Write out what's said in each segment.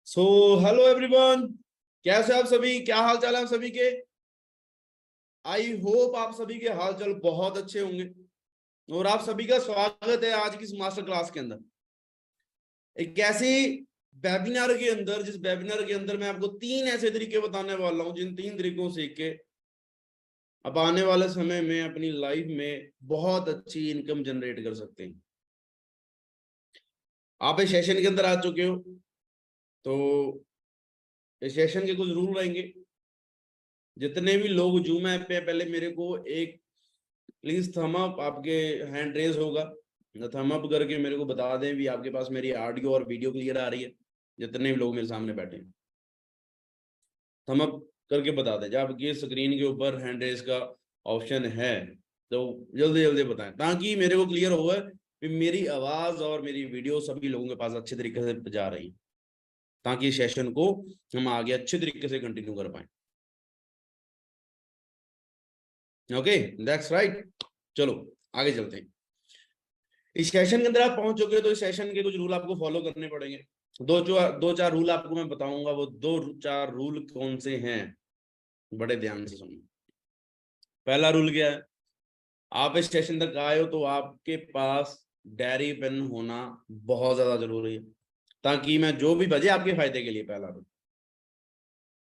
So hello everyone, कैसे आप सभी? क्या हाल चाल है आप सभी के? आई होप आप सभी के हाल चाल बहुत अच्छे होंगे और आप सभी का स्वागत है आज की इस मास्टर क्लास के अंदर। एक ऐसी वेबिनार के अंदर जिस वेबिनार के अंदर मैं आपको 3 ऐसे तरीके बताने वाला हूं जिन 3 तरीकों सीख के आप आने वाले समय में अपनी लाइफ में बहुत अच्छी इनकम जनरेट कर सकते हैं। आप इस सेशन के अंदर आ चुके हो तो इस सेशन के कुछ रूल रहेंगे। जितने भी लोग जूम ऐप पे पहले मेरे को एक प्लीज थम अप, आपके हैंड रेज होगा, थम अप करके मेरे को बता दें भी आपके पास मेरी ऑडियो और वीडियो क्लियर आ रही है। जितने भी लोग मेरे सामने बैठे हैं थम अप करके बता दें। जब आपकी स्क्रीन के ऊपर हैंड रेज का ऑप्शन है तो जल्दी जल्दी बताएं ताकि मेरे को क्लियर हो कि मेरी आवाज और मेरी वीडियो सभी लोगों के पास अच्छे तरीके से जा रही है, ताकि सेशन को हम आगे अच्छे तरीके से कंटिन्यू कर पाए। Okay, that's right. चलो आगे चलते हैं। इस सेशन के अंदर आप पहुंच चुके हो तो इस सेशन के कुछ रूल आपको फॉलो करने पड़ेंगे। दो चार रूल आपको मैं बताऊंगा, वो 2-4 रूल कौन से हैं, बड़े ध्यान से सुनिए। पहला रूल क्या है? आप इस सेशन तक आए हो तो आपके पास डायरी पेन होना बहुत ज्यादा जरूरी है, ताकि मैं जो भी बजे आपके फायदे के लिए। पहला रूल,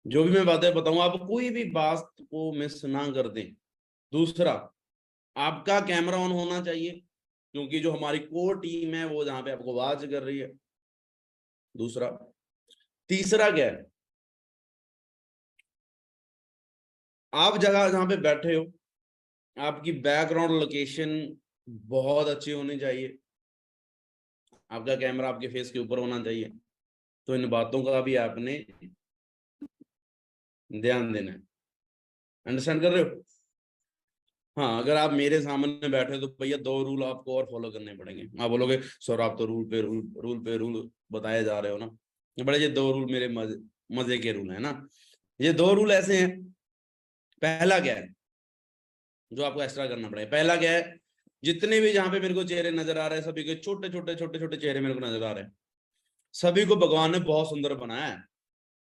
जो भी मैं बातें बताऊंगा आप कोई भी बात को मिस ना कर दें। दूसरा, आपका कैमरा ऑन होना चाहिए, क्योंकि जो हमारी कोर टीम है वो जहां पे आपको वॉच कर रही है। दूसरा, तीसरा क्या है? आप जगह जहां पे बैठे हो आपकी बैकग्राउंड लोकेशन बहुत अच्छी होनी चाहिए। आपका कैमरा आपके फेस के ऊपर होना चाहिए। तो इन बातों का भी आपने ध्यान देना है। अंडरस्टैंड कर रहे हो? हाँ, अगर आप मेरे सामने बैठे हो तो भैया 2 रूल आपको और फॉलो करने पड़ेंगे। आप बोलोगे सर आप तो रूल पे रूल बताए जा रहे हो ना। बड़े ये 2 रूल मेरे मजे के रूल है ना। ये 2 रूल ऐसे हैं। पहला क्या है जो आपको एक्स्ट्रा करना पड़ेगा? पहला क्या है? जितने भी जहां पे मेरे को चेहरे नजर आ रहे हैं सभी के छोटे छोटे छोटे छोटे चेहरे मेरे को नजर आ रहे हैं। सभी को भगवान ने बहुत सुंदर बनाया है।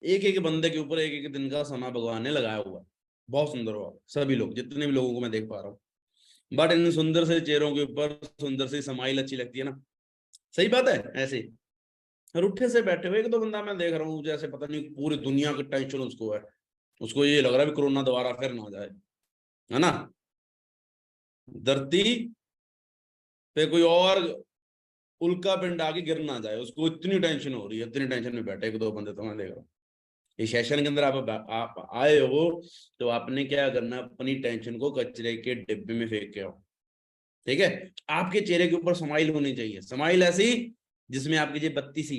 एक एक बंदे के ऊपर एक एक दिन का समय भगवान ने लगाया हुआ है। बहुत सुंदर हुआ सभी लोग, जितने भी लोगों को मैं देख पा रहा हूँ। बट इन सुंदर से चेहरों के ऊपर सुंदर सी स्माइल अच्छी लगती है ना। सही बात है। ऐसे रूठे से बैठे हुए 1-2 बंदा मैं देख रहा हूँ, जैसे पता नहीं पूरी दुनिया की टेंशन उसको है। उसको ये लग रहा है भी कोरोना दोबारा फिर ना जाए, है ना। धरती पे कोई और उल्का पिंड आके गिर ना जाए, उसको इतनी टेंशन हो रही है। इतनी टेंशन में बैठे 1-2 बंदे तो मैं देख रहा हूँ। इस सेशन के अंदर आप आए हो तो आपने क्या करना, अपनी टेंशन को कचरे के डिब्बे में फेंक के आओ। ठीक है? आपके चेहरे के ऊपर स्माइल होनी चाहिए, स्माइल ऐसी जिसमें आपकी ये बत्ती सी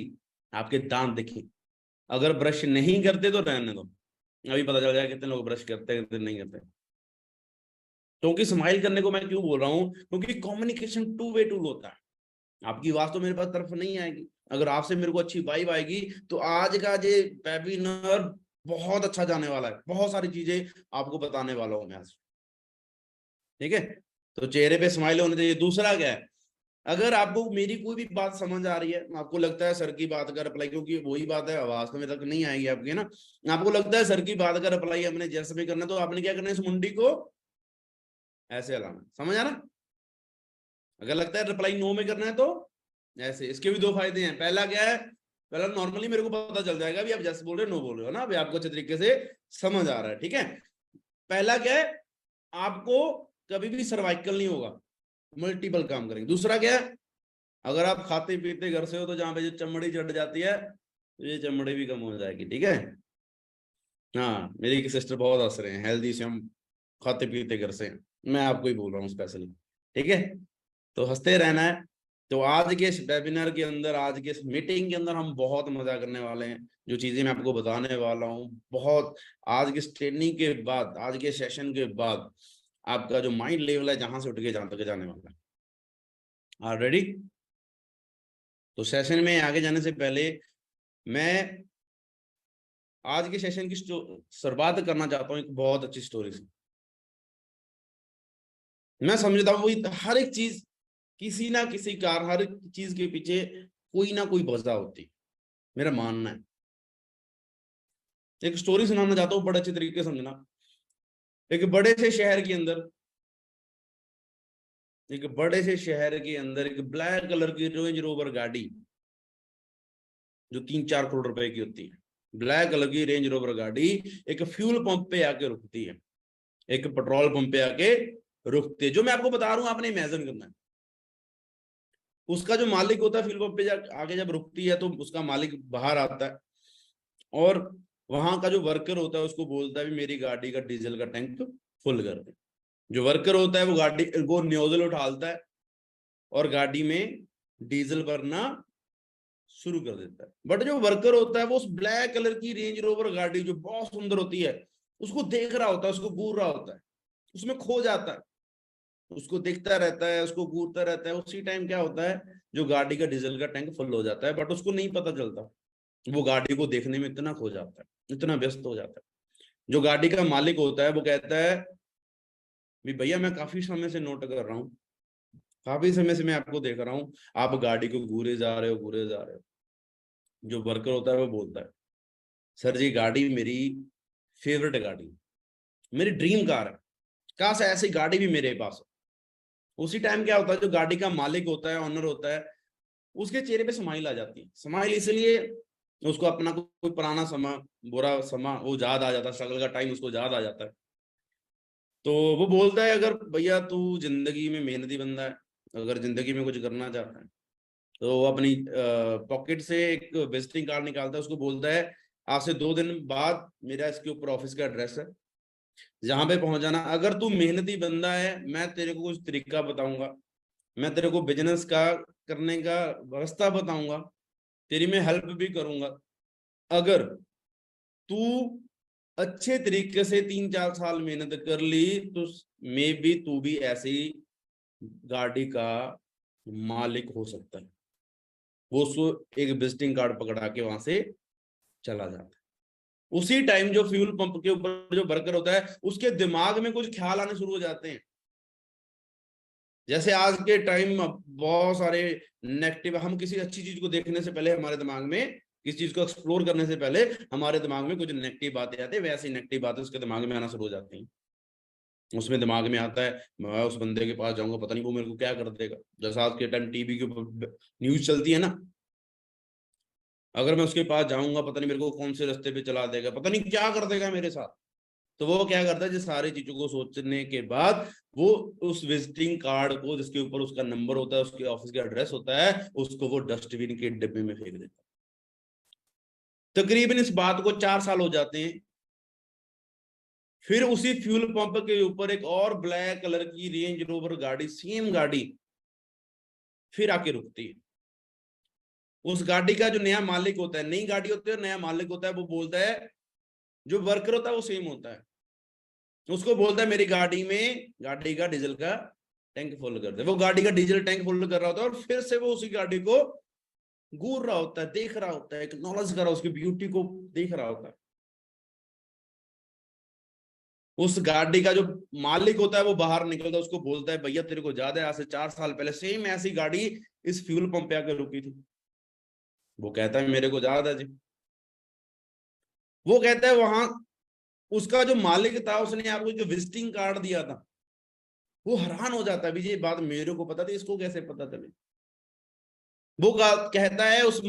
आपके दांत दिखे। अगर ब्रश नहीं करते तो रहने दो, अभी पता चल जाएगा कितने लोग ब्रश करते हैं कितने नहीं करते। क्योंकि स्माइल करने को मैं क्यों बोल रहा हूँ, क्योंकि कम्युनिकेशन 2 वे टूल होता है। आपकी आवाज तो मेरे पास तरफ नहीं आएगी, अगर आपसे मेरे को अच्छी वाइब आएगी तो आज का ये वेबिनार बहुत अच्छा जाने वाला है। बहुत सारी चीजें आपको बताने वाला हूं मैं आज। ठीक है? तो चेहरे पे स्माइल होनी चाहिए। दूसरा क्या है? अगर आपको मेरी कोई भी बात समझ आ रही है, आपको लगता है सर की बात का रिप्लाई, क्योंकि वही बात है आवाज तो मेरे तक नहीं आएगी आपकी ना, आपको लगता है सर की बात का रिप्लाई हमने जैसे भी करना, तो आपने क्या करना है, इस मुंडी को ऐसे हिलाना। समझ आ रहा? अगर लगता है रिप्लाई नो में करना है तो ऐसे। इसके भी 2 फायदे हैं। पहला क्या है? पहला, नॉर्मली मेरे को पता चल जाएगा भी आप जैसे बोल रहे हो नो बोल रहे हो ना, अभी आपको अच्छे तरीके से समझ आ रहा है। ठीक है? पहला क्या है? आपको कभी भी सर्वाइकल नहीं होगा, मल्टीपल काम करेंगे। दूसरा क्या है? अगर आप खाते पीते घर से हो तो जहां पे जो चमड़ी चढ़ जाती है तो ये चमड़ी भी कम हो जाएगी। ठीक है? हाँ, मेरी सिस्टर बहुत हंस रहे हैं, हेल्दी से हम खाते पीते घर से हैं। मैं आपको ही बोल रहा हूँ स्पेशली। ठीक है? तो हंसते रहना है। तो आज के इस वेबिनार के अंदर, आज के इस मीटिंग के अंदर हम बहुत मजा करने वाले हैं। जो चीजें मैं आपको बताने वाला हूँ बहुत, आज की ट्रेनिंग के बाद, आज के सेशन के बाद आपका जो माइंड लेवल है जहां से उठ के जहां तक जाने वाला है। Are ready? तो सेशन में आगे जाने से पहले मैं आज के सेशन की शुरुआत करना चाहता हूँ एक बहुत अच्छी स्टोरी से। मैं समझता हूँ वही हर एक चीज किसी ना किसी कारण, हर एक चीज के पीछे कोई ना कोई वजह होती है, मेरा मानना है। एक स्टोरी सुनाना चाहता हूँ, बड़े अच्छे तरीके से समझना। एक बड़े से शहर के अंदर, एक बड़े से शहर के अंदर एक ब्लैक कलर की रेंज रोवर गाड़ी, जो 3-4 करोड़ रुपए की होती है, ब्लैक कलर की रेंज रोवर गाड़ी एक फ्यूल पंप पे आके रुकती है, एक पेट्रोल पंप पे आके रुकती है। जो मैं आपको बता रहा हूं आपने इमेजिन करना है। उसका जो मालिक होता है फ्यूल पंप पे आगे जब रुकती है तो उसका मालिक बाहर आता है और वहां का जो वर्कर होता है उसको बोलता है भी मेरी गाड़ी का डीजल का टैंक फुल कर दे। जो वर्कर होता है वो गाड़ी वो नोजल उठाता है और गाड़ी में डीजल भरना शुरू कर देता है। बट जो वर्कर होता है वो उस ब्लैक कलर की रेंज रोवर गाड़ी जो बहुत सुंदर होती है उसको देख रहा होता है, उसको घूर रहा होता है, उसमें खो जाता है, उसको देखता रहता है, उसको घूरता रहता है। उसी टाइम क्या होता है, जो गाड़ी का डीजल का टैंक फुल हो जाता है, बट उसको नहीं पता चलता। वो गाड़ी को देखने में इतना खो जाता है, इतना व्यस्त हो जाता है। जो गाड़ी का मालिक होता है वो कहता है भी भैया मैं काफी समय से नोट कर रहा हूँ, काफी समय से मैं आपको देख रहा हूँ, आप गाड़ी को घूरे जा रहे हो, घूरे जा रहे हो। जो वर्कर होता है वो बोलता है सर जी गाड़ी मेरी फेवरेट गाड़ी, मेरी ड्रीम कार है, काश ऐसी गाड़ी भी मेरे पास हो। उसी टाइम क्या होता है, जो गाड़ी का मालिक होता है, ऑनर होता है, उसके चेहरे पे स्माइल आ जाती है। स्माइल इसलिए उसको अपना कोई पुराना समय, बुरा समय वो याद आ जाता है, स्ट्रगल का टाइम उसको याद आ जाता है। तो वो बोलता है अगर भैया तू जिंदगी में मेहनती बंदा है, अगर जिंदगी में कुछ करना चाहता है, तो वो अपनी पॉकेट से एक विजिटिंग कार्ड निकालता है, उसको बोलता है आज से 2 दिन बाद मेरा इसके ऊपर ऑफिस का एड्रेस है, जहां पे पहुंच जाना। अगर तू मेहनती बंदा है मैं तेरे को कुछ तरीका बताऊंगा, मैं तेरे को बिजनेस का करने का रास्ता बताऊंगा, तेरी मैं हेल्प भी करूंगा। अगर तू अच्छे तरीके से 3-4 साल मेहनत कर ली तो मे बी तू भी ऐसी गाड़ी का मालिक हो सकता है। वो उसको एक विजिटिंग कार्ड पकड़ा के वहां से चला जाता है। उसी टाइम जो फ्यूल पंप के ऊपर जो वर्कर होता है उसके दिमाग में कुछ ख्याल आने शुरू हो जाते हैं। जैसे आज के टाइम बहुत सारे नेगेटिव, हम किसी अच्छी चीज को देखने से पहले हमारे दिमाग में, किसी चीज को एक्सप्लोर करने से पहले हमारे दिमाग में कुछ नेगेटिव बातें आती है, वैसी नेगेटिव बातें उसके दिमाग में आना शुरू हो जाती हैं। उसमें दिमाग में आता है मैं उस बंदे के पास जाऊंगा, पता नहीं वो मेरे को क्या कर देगा। जैसा आज के टाइम टीवी के ऊपर न्यूज चलती है ना, अगर मैं उसके पास जाऊंगा पता नहीं मेरे को कौन से रास्ते पे चला देगा, पता नहीं क्या कर देगा मेरे साथ। तो वो क्या करता है, जिस सारी चीजों को सोचने के बाद वो उस विजिटिंग कार्ड को जिसके ऊपर उसका नंबर होता है, उसके ऑफिस का एड्रेस होता है, उसको वो डस्टबिन के डिब्बे में फेंक देता है। तकरीबन इस बात को 4 साल हो जाते हैं। फिर उसी फ्यूल पंप के ऊपर एक और ब्लैक कलर की रेंज रोवर गाड़ी, सेम गाड़ी फिर आके रुकती है। उस गाड़ी का जो नया मालिक होता है, नई गाड़ी होती है, नया मालिक होता है, वो बोलता है, जो वर्कर होता है वो सेम होता है, उसको बोलता है मेरी गाड़ी में गाड़ी का डीजल का टैंक फुल कर दे। वो गाड़ी का डीजल टैंक फुल कर रहा होता है और फिर से वो उसी गाड़ी को घूर रहा होता है, देख रहा होता है, एक्नॉलेज कर रहा है, उसकी ब्यूटी को देख रहा होता है। उस गाड़ी का जो मालिक होता है वो बाहर निकलता है, उसको बोलता है भैया तेरे को याद है आज से 4 साल पहले सेम ऐसी गाड़ी इस फ्यूल पंप पे आकर रुकी थी। वो कहता है मेरे को याद है जी। वो कहता है वहां उसका जो मालिक था उसने आपको जो विजिटिंग कार्ड दिया था, वो हैरान हो जाता है भी ये बात मेरे को पता थी, इसको कैसे पता चली। वो कहता है उस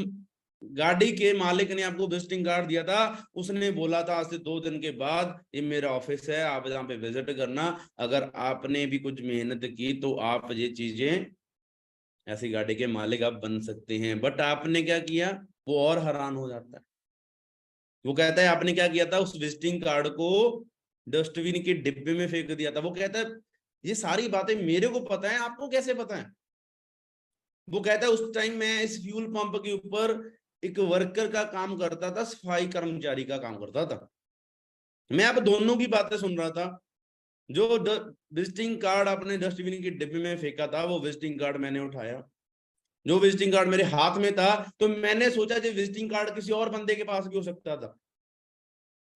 गाड़ी के मालिक ने आपको विजिटिंग कार्ड दिया था, उसने बोला था आज से 2 दिन के बाद ये मेरा ऑफिस है, आप यहाँ पे विजिट करना, अगर आपने भी कुछ मेहनत की तो आप ये चीजें, ऐसी गाड़ी के मालिक आप बन सकते हैं। बट आपने क्या किया, वो और हैरान हो जाता है। वो कहता है आपने क्या किया था, उस विजिटिंग कार्ड को डस्टबिन के डिब्बे में फेंक दिया था। वो कहता है ये सारी बातें मेरे को पता है, आपको कैसे पता है। वो कहता है उस टाइम मैं इस फ्यूल पंप के ऊपर एक वर्कर का काम करता था, सफाई कर्मचारी का काम करता था। मैं आप दोनों की बातें सुन रहा था। जो विजिटिंग कार्ड आपने डस्टबिन के डिब्बे में फेंका था वो विजिटिंग कार्ड मैंने उठाया, जो विजिटिंग कार्ड मेरे हाथ में था, तो मैंने सोचा जो विजिटिंग कार्ड किसी और बंदे के पास भी हो सकता था,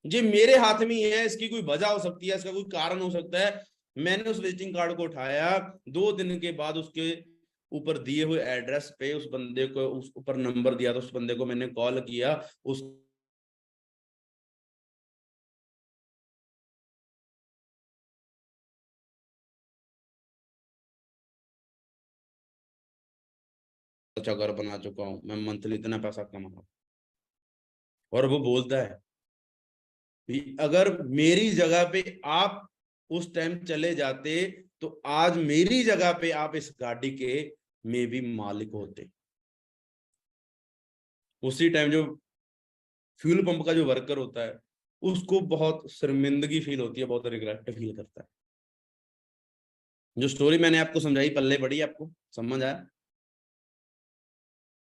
जी मेरे हाथ में ही है, इसकी कोई वजह हो सकती है, इसका कोई कारण हो सकता है। मैंने उस विजिटिंग कार्ड को उठाया, 2 दिन के बाद उसके ऊपर दिए हुए एड्रेस पे उस बंदे को, उस ऊपर नंबर दिया था, उस बंदे को मैंने कॉल किया, उस अच्छा घर बना चुका हूँ, मैं मंथली इतना पैसा कमा रहा हूँ। और वो बोलता है कि अगर मेरी जगह पे आप उस टाइम चले जाते तो आज मेरी जगह पे आप इस गाड़ी के में भी मालिक होते। उसी टाइम जो फ्यूल पंप का जो वर्कर होता है उसको बहुत शर्मिंदगी फील होती है, बहुत रिग्रेट फील करता है। जो स्टोरी मैंने आपको समझाई पल्ले पड़ी, आपको समझ आया?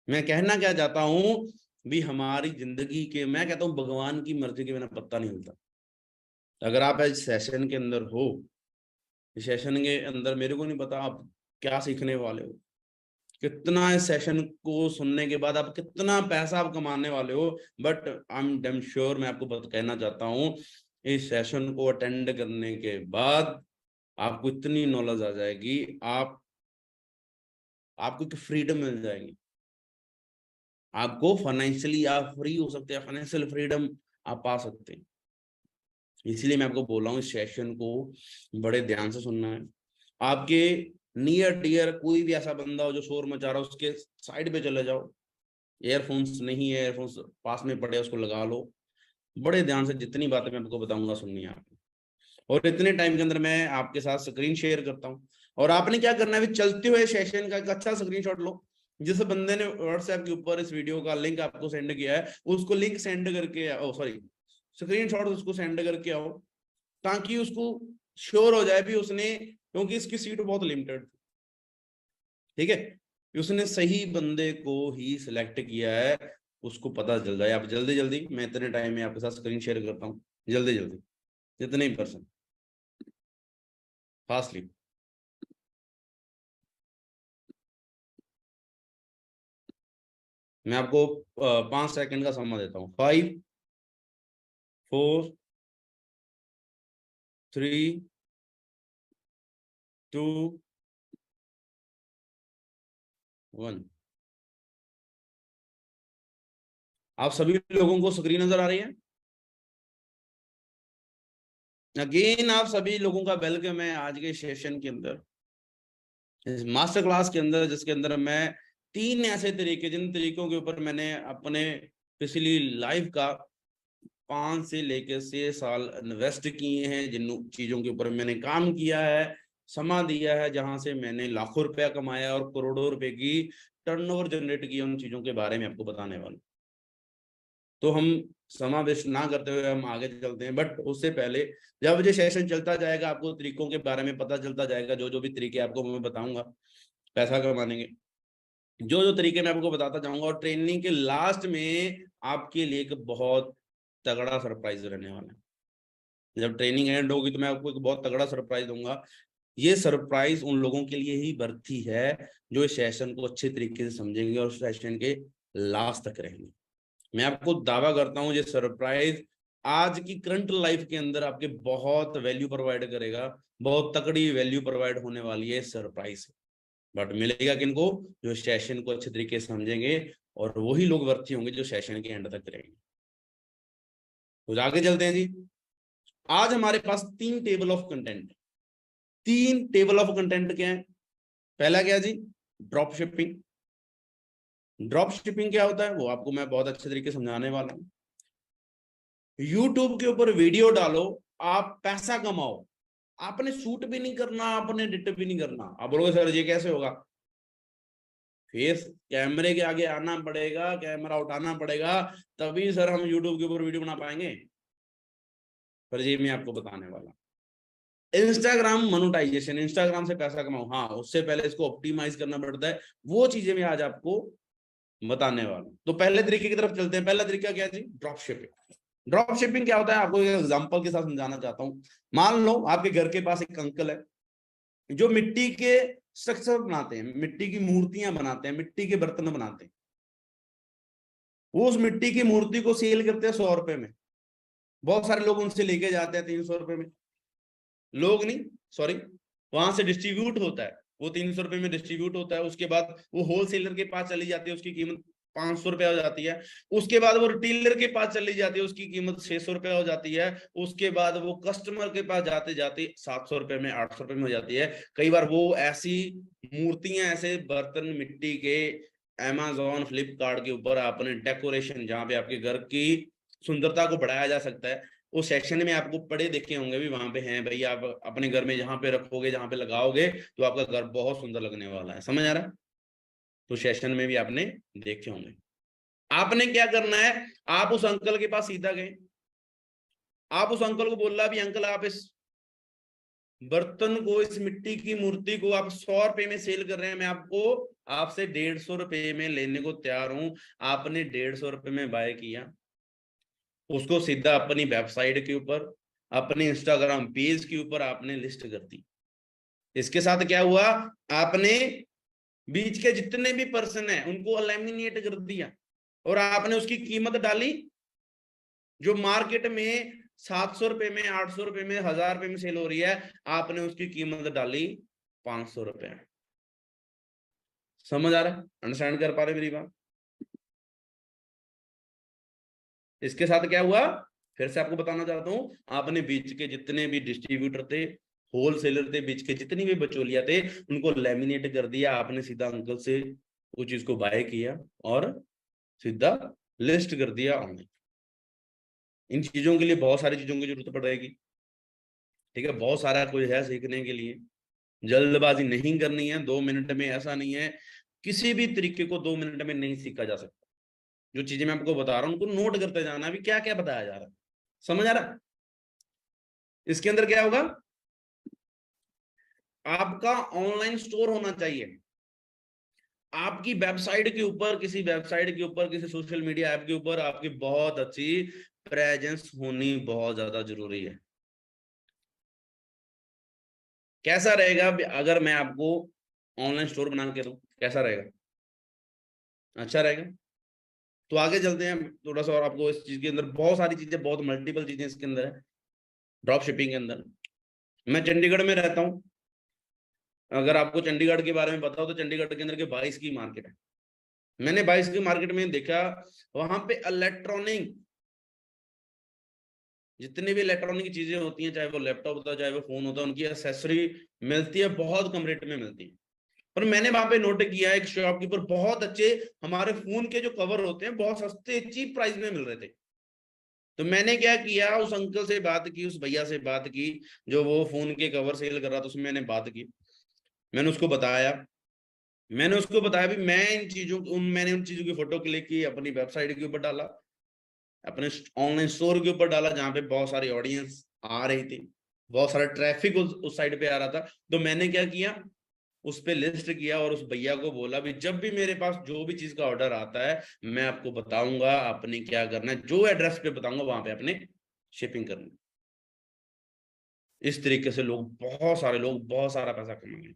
मैं कहना क्या चाहता हूं भी, हमारी जिंदगी के, मैं कहता हूं भगवान की मर्जी के बिना पत्ता नहीं हिलता। अगर आप इस सेशन के अंदर हो, इस सेशन के अंदर मेरे को नहीं पता आप क्या सीखने वाले हो, कितना इस सेशन को सुनने के बाद आप कितना पैसा आप कमाने वाले हो, but I am damn sure, मैं आपको कहना चाहता हूँ इस सेशन को अटेंड करने के बाद आपको इतनी नॉलेज आ जाएगी, आपको एक फ्रीडम मिल जाएगी, आपको फाइनेंशियली आप फ्री हो सकते हैं, फाइनेंशियल फ्रीडम आप पा सकते हैं। इसलिए मैं आपको बोल रहा हूँ इस सेशन को बड़े ध्यान से सुनना है। आपके नियर डियर कोई भी ऐसा बंदा हो जो शोर मचा रहा है, उसके साइड पे चले जाओ, एयरफोन्स नहीं है, एयरफोन्स पास में पड़े उसको लगा लो, बड़े ध्यान से जितनी बातें मैं आपको बताऊंगा सुननी है आपने। और इतने टाइम के अंदर मैं आपके साथ स्क्रीन शेयर करता हूँ, और आपने क्या करना है, चलते हुए सेशन का एक अच्छा स्क्रीनशॉट लो। जिस बंदे ने व्हाट्सएप के ऊपर इस वीडियो का लिंक आपको सेंड किया है, उसको लिंक सेंड करके, सॉरी स्क्रीनशॉट उसको सेंड करके आओ, ताकि उसको श्योर हो जाए भी उसने, क्योंकि इसकी सीट बहुत लिमिटेड, ठीक है, उसने सही बंदे को ही सिलेक्ट किया है, उसको पता चल जाए। आप जल्दी जल्दी, मैं इतने टाइम में आपके साथ स्क्रीन शेयर करता हूँ, जल्दी जल्दी जितने ही पर्सन फास्टली। मैं आपको 5 सेकंड का समय देता हूँ। 5, 4, 3, 2, 1। आप सभी लोगों को स्क्रीन नजर आ रही है? अगेन आप सभी लोगों का वेलकम है आज के सेशन के अंदर, इस मास्टर क्लास के अंदर, जिसके अंदर मैं 3 ऐसे तरीके, जिन तरीकों के ऊपर मैंने अपने पिछली लाइफ का 5 से लेकर 6 साल इन्वेस्ट किए हैं, जिन चीजों के ऊपर मैंने काम किया है, समा दिया है, जहां से मैंने लाखों रुपया कमाया और करोड़ों रुपए की टर्नओवर जनरेट किया, उन चीजों के बारे में आपको बताने वाला। तो हम समा वेस्ट ना करते हुए हम आगे चलते हैं, बट उससे पहले जब ये सेशन चलता जाएगा आपको तरीकों के बारे में पता चलता जाएगा, जो जो भी तरीके आपको मैं बताऊंगा पैसा कमाने के, जो जो तरीके मैं आपको बताता जाऊंगा। और ट्रेनिंग के लास्ट में आपके लिए एक बहुत तगड़ा सरप्राइज रहने वाला है। जब ट्रेनिंग एंड होगी तो मैं आपको एक बहुत तगड़ा सरप्राइज दूंगा। ये सरप्राइज उन लोगों के लिए ही बरती है जो इस सेशन को अच्छे तरीके से समझेंगे और सेशन के लास्ट तक रहेंगे। मैं आपको दावा करता हूं ये सरप्राइज आज की करंट लाइफ के अंदर आपके बहुत वैल्यू प्रोवाइड करेगा, बहुत तकड़ी वैल्यू प्रोवाइड होने वाली है सरप्राइज। बट मिलेगा किनको? जो सेशन को अच्छे तरीके से समझेंगे, और वही लोग वर्ती होंगे जो सेशन के एंड तक रहेंगे। तो आगे चलते हैं जी। आज हमारे पास 3 table of content, 3 table of content क्या है? पहला क्या जी? Drop shipping. ड्रॉप शिपिंग क्या होता है वो आपको मैं बहुत अच्छे तरीके से समझाने वाला हूँ। यूट्यूब के ऊपर वीडियो डालो, आप पैसा कमाओ, आपने शूट भी नहीं करना, आपने एडिट भी नहीं करना। आप बोलोगे सर ये कैसे होगा? फेस कैमरे के आगे आना पड़ेगा, कैमरा उठाना पड़ेगा, तभी सर हम यूट्यूब के ऊपर वीडियो बना पाएंगे। पर ये मैं आपको बताने वाला। इंस्टाग्राम मोनेटाइजेशन, इंस्टाग्राम से पैसा कमाओ, हाँ उससे पहले इसको ऑप्टिमाइज करना पड़ता है, वो चीजें मैं आज आपको बताने वाला हूं। तो पहले तरीके की तरफ चलते हैं। पहला तरीका क्या है जी? Drop shipping. ड्रॉप शिपिंग क्या होता है आपको एक एग्जांपल के साथ समझाना चाहता हूँ। मान लो आपके घर के पास एक अंकल है जो मिट्टी के स्ट्रक्चर बनाते हैं, मिट्टी की मूर्तियां बनाते हैं, मिट्टी के बर्तन बनाते हैं। वो उस मिट्टी की मूर्ति को सेल करते हैं 100 रुपए में। बहुत सारे लोग उनसे लेके जाते हैं 300 रुपए में, लोग नहीं, सॉरी, वहां से डिस्ट्रीब्यूट होता है, वो 300 रुपए में डिस्ट्रीब्यूट होता है। उसके बाद वो होलसेलर के पास चली जाती है, उसकी कीमत 500 रुपया हो जाती है। उसके बाद वो रिटेलर के पास चली जाती है, उसकी कीमत 600 रुपया हो जाती है। उसके बाद वो कस्टमर के पास जाते जाते 700 रुपए में, 800 रुपए में हो जाती है। कई बार वो ऐसी मूर्तियां, ऐसे बर्तन मिट्टी के Amazon फ्लिपकार्ट के ऊपर आपने डेकोरेशन, जहाँ पे आपके घर की सुंदरता को बढ़ाया जा सकता है, उस सेक्शन में आपको पढ़े देखे होंगे भी, वहां पे हैं भाई, आप अपने घर में जहाँ पे रखोगे, जहाँ पे लगाओगे, तो आपका घर बहुत सुंदर लगने वाला है। समझ आ रहा है? तो सेशन में भी आपने देखे होंगे। आपने क्या करना है, आप उस अंकल के पास सीधा गए, आप उस अंकल को बोल रहा भी अंकल आप इस बर्तन को, इस मिट्टी की मूर्ति को आप 100 रुपए में सेल कर रहे हैं, मैं आपको आपसे 150 रुपए में लेने को तैयार हूं। आपने 150 रुपए में बाय किया, उसको सीधा अपनी वेबसाइट के ऊपर, अपने इंस्टाग्राम पेज के ऊपर आपने लिस्ट कर दी। इसके साथ क्या हुआ, आपने बीच के जितने भी पर्सन है उनको एलिमिनेट कर दिया, और आपने उसकी कीमत डाली जो मार्केट में 700 रुपए में, 800 रुपए में, 1000 रुपए में सेल हो रही है, आपने उसकी कीमत डाली 500 रुपए। समझ आ रहा है? अंडरस्टैंड कर पा रहे मेरी बात? इसके साथ क्या हुआ, फिर से आपको बताना चाहता हूं, आपने बीच के जितने भी डिस्ट्रीब्यूटर थे, होलसेलर थे, बीच के जितनी भी बचोलिया थे, उनको लेमिनेट कर दिया। आपने सीधा अंकल से वो चीज को बाय किया और सीधा लिस्ट कर दिया ऑनलाइन। इन चीजों के लिए बहुत सारी चीजों की जरूरत पड़ेगी, ठीक है, बहुत सारा कुछ है सीखने के लिए। जल्दबाजी नहीं करनी है, 2 मिनट में ऐसा नहीं है, किसी भी तरीके को 2 मिनट में नहीं सीखा जा सकता। जो चीजें मैं आपको बता रहा हूं उनको नोट करते जाना, अभी क्या क्या बताया जा रहा है। समझ आ रहा है? इसके अंदर क्या होगा, आपका ऑनलाइन स्टोर होना चाहिए। आपकी वेबसाइट के ऊपर, किसी वेबसाइट के ऊपर, किसी सोशल मीडिया ऐप के ऊपर आपकी बहुत अच्छी प्रेजेंस होनी बहुत ज्यादा जरूरी है। कैसा रहेगा अगर मैं आपको ऑनलाइन स्टोर बना के दूं, कैसा रहेगा? अच्छा रहेगा। तो आगे चलते हैं थोड़ा सा, और आपको इस चीज के अंदर बहुत सारी चीजें, बहुत मल्टीपल चीजें इसके अंदर है ड्रॉप शिपिंग के अंदर। मैं चंडीगढ़ में रहता हूँ, अगर आपको चंडीगढ़ के बारे में बताओ तो चंडीगढ़ के अंदर के 22 की मार्केट है। मैंने 22 की मार्केट में देखा, वहां पे इलेक्ट्रॉनिक, जितनी भी इलेक्ट्रॉनिक की चीजें होती हैं, चाहे वो लैपटॉप होता है, चाहे वो फोन होता है, उनकी एसेसरी मिलती है, बहुत कम रेट में मिलती है। पर मैंने वहां पे नोट किया, एक शॉपकीपर बहुत अच्छे हमारे फोन के जो कवर होते हैं बहुत सस्ते चीप प्राइस में मिल रहे थे। तो मैंने क्या किया, उस अंकल से बात की, उस भैया से बात की जो वो फोन के कवर सेल कर रहा था, उसमें मैंने बात की। मैंने उसको बताया, भी मैं इन चीजों, मैंने उन चीजों की फोटो क्लिक की, अपनी वेबसाइट के ऊपर डाला, अपने ऑनलाइन स्टोर के ऊपर डाला, जहां पे बहुत सारी ऑडियंस आ रही थी, बहुत सारा ट्रैफिक उस साइड पे आ रहा था। तो मैंने क्या किया, उस पे लिस्ट किया, और उस भैया को बोला भी जब भी मेरे पास जो भी चीज का ऑर्डर आता है मैं आपको बताऊंगा, आपने क्या करना है, जो एड्रेस पे बताऊंगा वहां पे आपने शिपिंग करनी। इस तरीके से लोग, बहुत सारे लोग बहुत सारा पैसा कमाएंगे।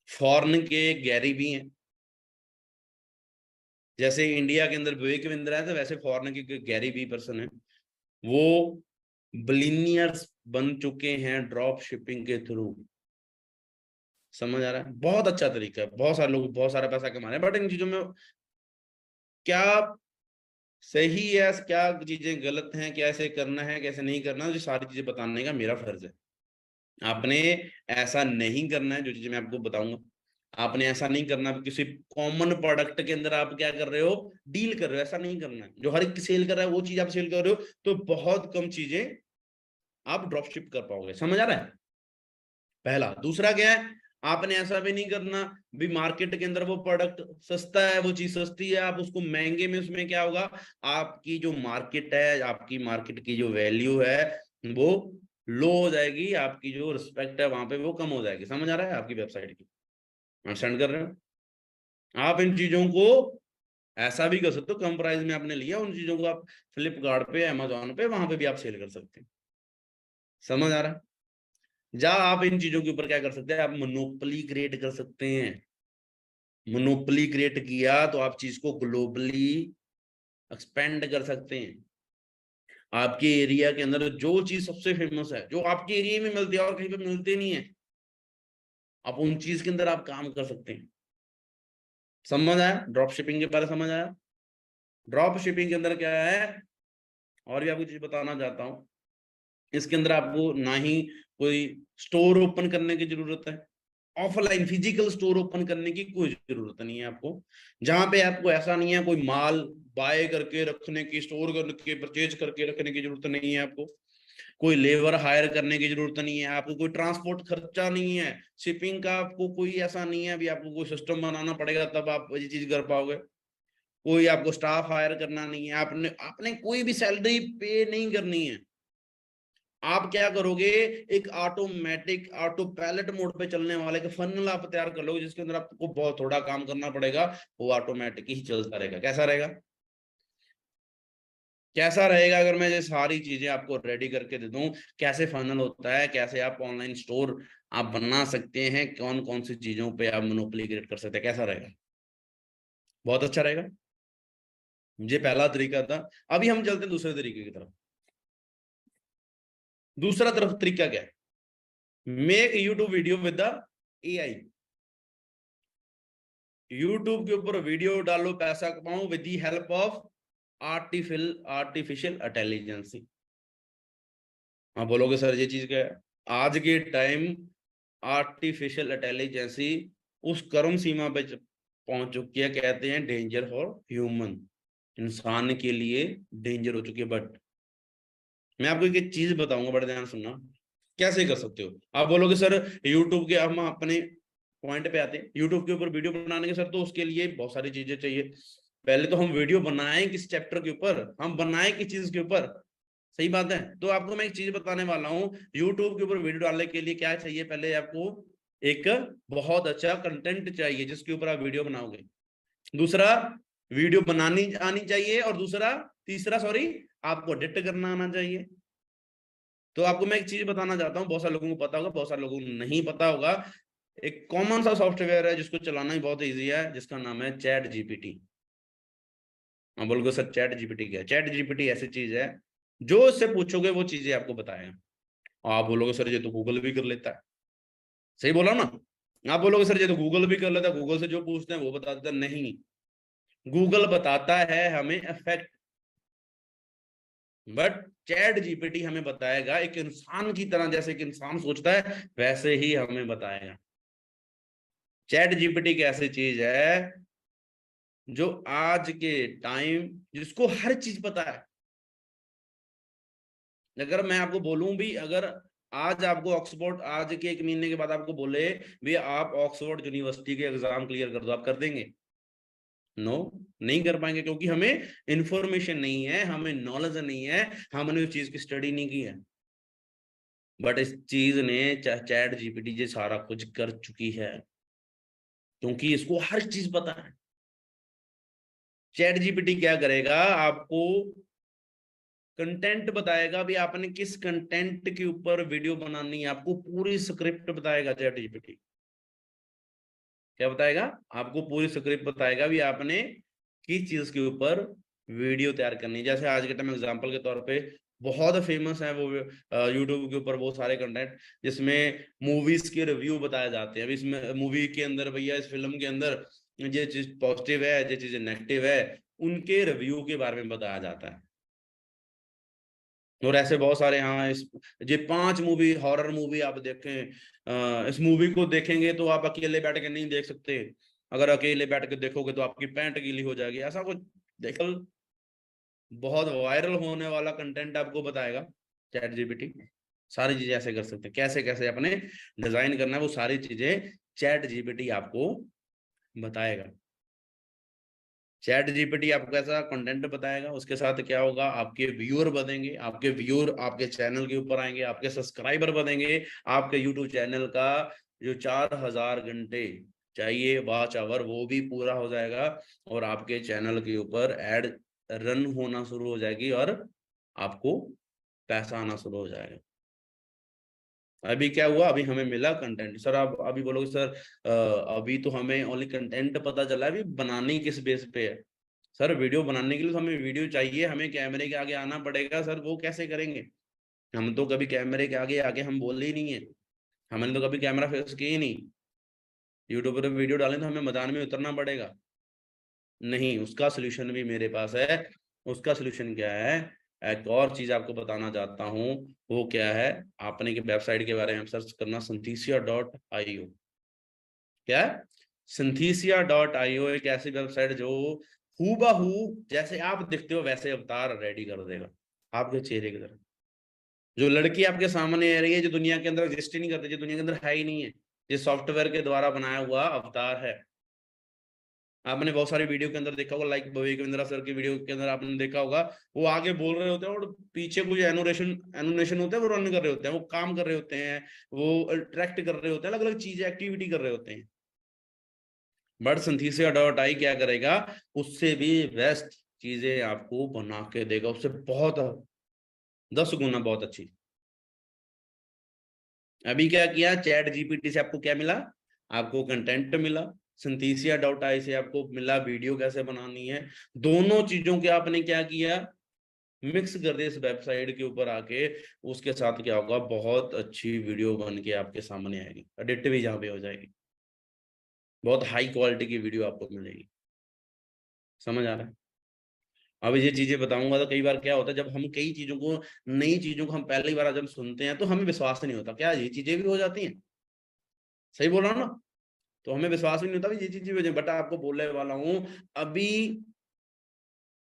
फॉरेन के गैरी भी हैं, जैसे इंडिया के अंदर विवेक बिंद्रा है, तो वैसे फॉरेन के गैरी भी पर्सन है, वो बिलियनियर्स बन चुके हैं ड्रॉप शिपिंग के थ्रू। समझ आ रहा है? बहुत अच्छा तरीका है, बहुत सारे लोग बहुत सारा पैसा कमा रहे हैं। बट इन चीजों में क्या सही है, क्या चीजें गलत हैं, कैसे करना है कैसे नहीं करना, ये सारी चीजें बताने का मेरा फर्ज है। आपने ऐसा नहीं करना है, जो चीजें मैं आपको बताऊंगा, आपने ऐसा नहीं करना किसी कॉमन प्रोडक्ट के अंदर आप क्या कर रहे हो, डील कर रहे हो, ऐसा नहीं करना है। जो हर एक सेल कर रहा है वो चीज आप सेल कर रहे हो, तो बहुत कम चीजें आप ड्रॉप शिप कर पाओगे। समझ आ रहा है? पहला। दूसरा क्या है, आपने ऐसा भी नहीं करना भी मार्केट के अंदर वो प्रोडक्ट सस्ता है, वो चीज सस्ती है, आप उसको महंगे में, उसमें क्या होगा, आपकी जो मार्केट है, आपकी मार्केट की जो वैल्यू है वो लो हो जाएगी, आपकी जो रिस्पेक्ट है वहां पे वो कम हो जाएगी। समझ आ रहा है? आपकी वेबसाइट की, अंडरस्टैंड कर रहे हो? आप इन चीजों को ऐसा भी कर सकते हो, कम प्राइस में आपने लिया, उन चीजों को आप फ्लिपकार्ट पे, अमेजोन पे, वहां पे भी आप सेल कर सकते हैं। समझ आ रहा है? जा आप इन चीजों के ऊपर क्या कर सकते हैं, आप मोनोपोली क्रिएट कर सकते हैं। मोनोपोली क्रिएट किया तो आप चीज को ग्लोबली एक्सपेंड कर सकते हैं। आपके एरिया के अंदर जो चीज सबसे फेमस है, जो आपके एरिया में मिलती है और कहीं पे मिलती नहीं है, आप उन चीज के अंदर आप काम कर सकते हैं। समझ आया? ड्रॉप शिपिंग के बारे में समझ आया? ड्रॉप शिपिंग के अंदर क्या है, और भी आपको चीज बताना चाहता हूँ, इसके अंदर आपको ना ही कोई स्टोर ओपन करने की जरूरत है, ऑफलाइन फिजिकल स्टोर ओपन करने की कोई जरूरत नहीं है आपको, जहां पे आपको ऐसा नहीं है कोई माल बाय करके रखने की, स्टोर करके परचेज करके रखने की जरूरत नहीं है आपको, कोई लेबर हायर करने की जरूरत नहीं है आपको, कोई ट्रांसपोर्ट खर्चा नहीं है, शिपिंग का आपको कोई ऐसा नहीं है अभी आपको कोई सिस्टम बनाना पड़ेगा तब आप ये चीज कर पाओगे, कोई आपको स्टाफ हायर करना नहीं है, आपने आपने कोई भी सैलरी पे नहीं करनी है। आप क्या करोगे, एक ऑटोमेटिक ऑटो पायलट मोड पे चलने वाले का फनल आप तैयार कर लोगे, जिसके अंदर आपको बहुत थोड़ा काम करना पड़ेगा, वो ऑटोमेटिक ही चलता रहेगा। कैसा रहेगा, कैसा रहेगा अगर मैं ये सारी चीजें आपको रेडी करके दे दूं, कैसे फनल होता है, कैसे आप ऑनलाइन स्टोर आप बना सकते हैं, कौन कौन सी चीजों पे आप मोनोपोली क्रिएट कर सकते हैं, कैसा रहेगा, बहुत अच्छा रहेगा। ये पहला तरीका था। अभी हम चलते हैं दूसरे तरीके की तरफ। दूसरा तरफ तरीका क्या है, make YouTube video with the AI. YouTube के ऊपर वीडियो डालो, पैसा कमाओ with the help of artificial intelligence. हाँ बोलोगे सर ये चीज क्या है, आज के टाइम आर्टिफिशियल इंटेलिजेंस उस कर्म सीमा पे पहुंच चुकी है, कहते हैं डेंजर फॉर ह्यूमन, इंसान के लिए डेंजर हो चुकी है। बट मैं आपको एक चीज बताऊंगा, बड़े ध्यान सुनना, कैसे कर सकते हो। आप बोलोगे सर यूट्यूब के, हम अपने पॉइंट पे आते हैं, यूट्यूब के ऊपर वीडियो बनाने के सर तो उसके लिए बहुत सारी चीजें चाहिए। पहले तो हम वीडियो बनाएं किस चैप्टर के ऊपर, हम बनाएं किस चीज के ऊपर, सही बात है। तो आपको मैं एक चीज बताने वाला हूँ, यूट्यूब के ऊपर वीडियो डालने के लिए क्या चाहिए, पहले आपको एक बहुत अच्छा कंटेंट चाहिए जिसके ऊपर आप वीडियो बनाओगे, दूसरा वीडियो बनानी आनी चाहिए, और दूसरा तीसरा सॉरी आपको एडिट करना आना चाहिए। तो आपको मैं एक चीज बताना चाहता हूँ, बहुत सारे लोगों को पता होगा, बहुत सारे लोगों को नहीं पता होगा। एक कॉमन सा सॉफ्टवेयर है जिसको चलाना ही बहुत इजी है, जिसका नाम है चैट जीपीटी। हाँ बोलोगे सर चैट जीपीटी क्या है, चैट जीपीटी ऐसी चीज है जो उससे पूछोगे वो चीजें आपको बताएगा। आप बोलोगे सर ये तो गूगल भी कर लेता है, सही बोला ना। आप बोलोगे सर ये तो गूगल भी कर लेता है, गूगल से जो पूछते हैं वो बता देता है, नहीं, गूगल बताता है हमें इफेक्ट, बट चैट जीपीटी हमें बताएगा एक इंसान की तरह, जैसे एक इंसान सोचता है वैसे ही हमें बताएगा। चैट जीपीटी एक ऐसी चीज है जो आज के टाइम जिसको हर चीज पता है। अगर मैं आपको बोलूं भी, अगर आज आपको ऑक्सफोर्ड आज के एक महीने के बाद आपको बोले भी आप ऑक्सफोर्ड यूनिवर्सिटी के एग्जाम क्लियर कर दो, आप कर देंगे? नो, नहीं कर पाएंगे, क्योंकि हमें इंफॉर्मेशन नहीं है, हमें नॉलेज नहीं है, हमने उस चीज की स्टडी नहीं की है। बट इस चीज ने चैट जीपीटी ये सारा कुछ कर चुकी है, क्योंकि इसको हर चीज पता है। चैट जीपीटी क्या करेगा, आपको कंटेंट बताएगा भी, आपने किस कंटेंट के ऊपर वीडियो बनानी है, आपको पूरी स्क्रिप्ट बताएगा चैट जीपीटी। क्या बताएगा, आपको पूरी स्क्रिप्ट बताएगा भी आपने किस चीज के ऊपर वीडियो तैयार करनी है। जैसे आज के टाइम एग्जांपल के तौर पे बहुत फेमस है वो यूट्यूब के ऊपर वो सारे कंटेंट जिसमें मूवीज के रिव्यू बताए जाते हैं। अभी इसमें मूवी के अंदर भैया, इस फिल्म के अंदर ये चीज पॉजिटिव है, ये चीज नेगेटिव है, उनके रिव्यू के बारे में बताया जाता है। और ऐसे बहुत सारे, हाँ इस ये 5 मूवी हॉरर मूवी आप देखें, इस मूवी को देखेंगे तो आप अकेले बैठ के नहीं देख सकते, अगर अकेले बैठ के देखोगे तो आपकी पैंट गीली हो जाएगी, ऐसा कुछ देखो, बहुत वायरल होने वाला कंटेंट आपको बताएगा चैट जीपीटी। सारी चीजें ऐसे कर सकते हैं, कैसे कैसे अपने डिजाइन करना है वो सारी चीजें चैट जीपीटी आपको बताएगा। चैट जीपीटी आपको कैसा कंटेंट बताएगा, उसके साथ क्या होगा, आपके व्यूअर बढ़ेंगे, आपके व्यूअर आपके चैनल के ऊपर आएंगे, आपके सब्सक्राइबर बढ़ेंगे, आपके यूट्यूब चैनल का जो 4000 घंटे चाहिए वॉच आवर वो भी पूरा हो जाएगा, और आपके चैनल के ऊपर एड रन होना शुरू हो जाएगी, और आपको पैसा आना शुरू हो जाएगा। अभी क्या हुआ, अभी हमें मिला कंटेंट, सर आप अभी बोलोगे सर अभी तो हमें ओनली कंटेंट पता चला है, अभी बनानी किस बेस पे है। सर वीडियो बनाने के लिए तो हमें वीडियो चाहिए, हमें कैमरे के आगे आना पड़ेगा, सर वो कैसे करेंगे, हम तो कभी कैमरे के आगे आगे हम बोले ही नहीं है, हमने तो कभी कैमरा फेस किया ही नहीं। यूट्यूब पर वीडियो डालें तो हमें मैदान में उतरना पड़ेगा, नहीं, उसका सोल्यूशन भी मेरे पास है। उसका सोल्यूशन क्या है, एक और चीज आपको बताना चाहता हूँ, वो क्या है, आपने के वेबसाइट के बारे में सर्च करना, संतीसिया.io। क्या है, synthesia.io, एक ऐसी वेबसाइट जो हूबहू जैसे आप दिखते हो वैसे अवतार रेडी कर देगा आपके चेहरे की तरह। जो लड़की आपके सामने आ रही है, जो दुनिया के अंदर एग्जिस्ट ही नहीं करती, जो दुनिया के अंदर है ही नहीं है, ये सॉफ्टवेयर के द्वारा बनाया हुआ अवतार है। आपने बहुत सारी वीडियो के अंदर देखा होगा, लाइक विवेक सर की वीडियो के अंदर आपने देखा होगा, वो आगे बोल रहे होते हैं और पीछे कुछ एनोरेशन एनोनेशन होते हैं, वो रन कर रहे होते हैं, वो काम कर रहे होते हैं, वो अट्रैक्ट कर रहे होते हैं, अलग अलग चीजें एक्टिविटी कर रहे होते हैं। बट synthesia.ai क्या करेगा, उससे भी बेस्ट चीजें आपको बना के देगा, उससे बहुत 10 गुना बहुत अच्छी। अभी क्या किया, चैट जीपीटी से आपको क्या मिला, आपको कंटेंट मिला, synthesia.ai से आपको मिला वीडियो कैसे बनानी है। दोनों चीजों के आपने क्या किया, मिक्स कर दिया इस वेबसाइट के ऊपर आके, उसके साथ क्या होगा, बहुत अच्छी वीडियो बन के आपके सामने आएगी, एडिट भी जहाँ पे हो जाएगी, बहुत हाई क्वालिटी की वीडियो आपको मिलेगी। समझ आ रहा है। अब ये चीजें बताऊंगा तो कई बार क्या होता है, जब हम कई चीजों को, नई चीजों को हम पहली बार जब सुनते हैं तो हमें विश्वास नहीं होता, क्या ये चीजें भी हो जाती हैं, सही बोल रहा हूँ ना। तो हमें विश्वास भी नहीं होता भी ये चीजें भी हो जाए, बट आपको बोलने वाला हूँ अभी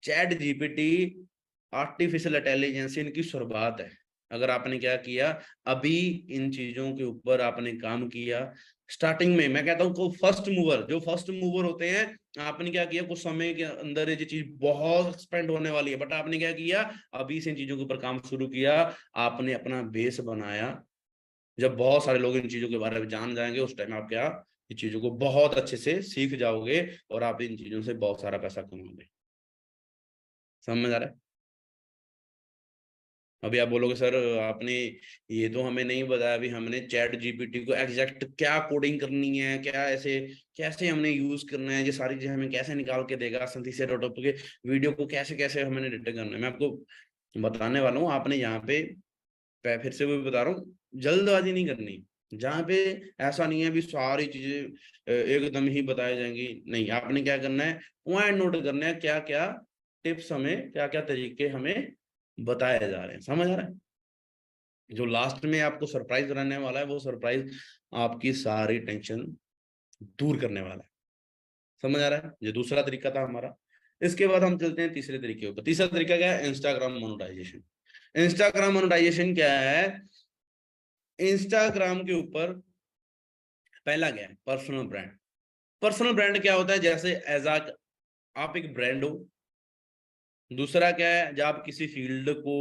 चैट जीपीटी आर्टिफिशियल इंटेलिजेंस इनकी शुरुआत है। अगर आपने क्या किया, अभी इन चीजों के ऊपर आपने काम किया, स्टार्टिंग में मैं कहता हूँ को फर्स्ट मूवर, जो फर्स्ट मूवर होते हैं, आपने क्या किया, कुछ समय के अंदर ये चीज बहुत एक्सपेंड होने वाली है, बट आपने क्या किया, अभी से इन चीजों के ऊपर काम शुरू किया, आपने अपना बेस बनाया। जब बहुत सारे लोग इन चीजों के बारे में जान जाएंगे, उस टाइम आप क्या, इन चीजों को बहुत अच्छे से सीख जाओगे और आप इन चीजों से बहुत सारा पैसा कमाओगे। समझ आ रहा है। अभी आप बोलोगे सर आपने ये तो हमें नहीं बताया, अभी हमने चैट जीपीटी को एग्जैक्ट क्या कोडिंग करनी है, क्या ऐसे कैसे हमने यूज करना है, ये सारी चीजें हमें कैसे निकाल के देगा, संथीसिया डॉट के वीडियो को कैसे कैसे हमें एडिट करना है, मैं आपको बताने वाला हूँ। आपने यहाँ पे फिर से वो बता रहा हूँ, जल्दबाजी नहीं करनी, जहाँ पे ऐसा नहीं है भी सारी चीजें एकदम ही बताई जाएंगी, नहीं, आपने क्या करना है, पॉइंट नोट करना है, क्या क्या टिप्स हमें, क्या क्या तरीके हमें बताए जा रहे हैं। समझ आ रहा है। जो लास्ट में आपको सरप्राइज रहने वाला है, वो सरप्राइज आपकी सारी टेंशन दूर करने वाला है। समझ आ रहा है। ये दूसरा तरीका था हमारा। इसके बाद हम चलते हैं तीसरे तरीके ऊपर। तीसरा तरीका क्या है, इंस्टाग्राम मोनेटाइजेशन। इंस्टाग्राम मोनेटाइजेशन क्या है, इंस्टाग्राम के ऊपर पहला क्या है, पर्सनल ब्रांड। पर्सनल ब्रांड क्या होता है, जैसे एज आप एक ब्रांड हो। दूसरा क्या है, जब आप किसी फील्ड को,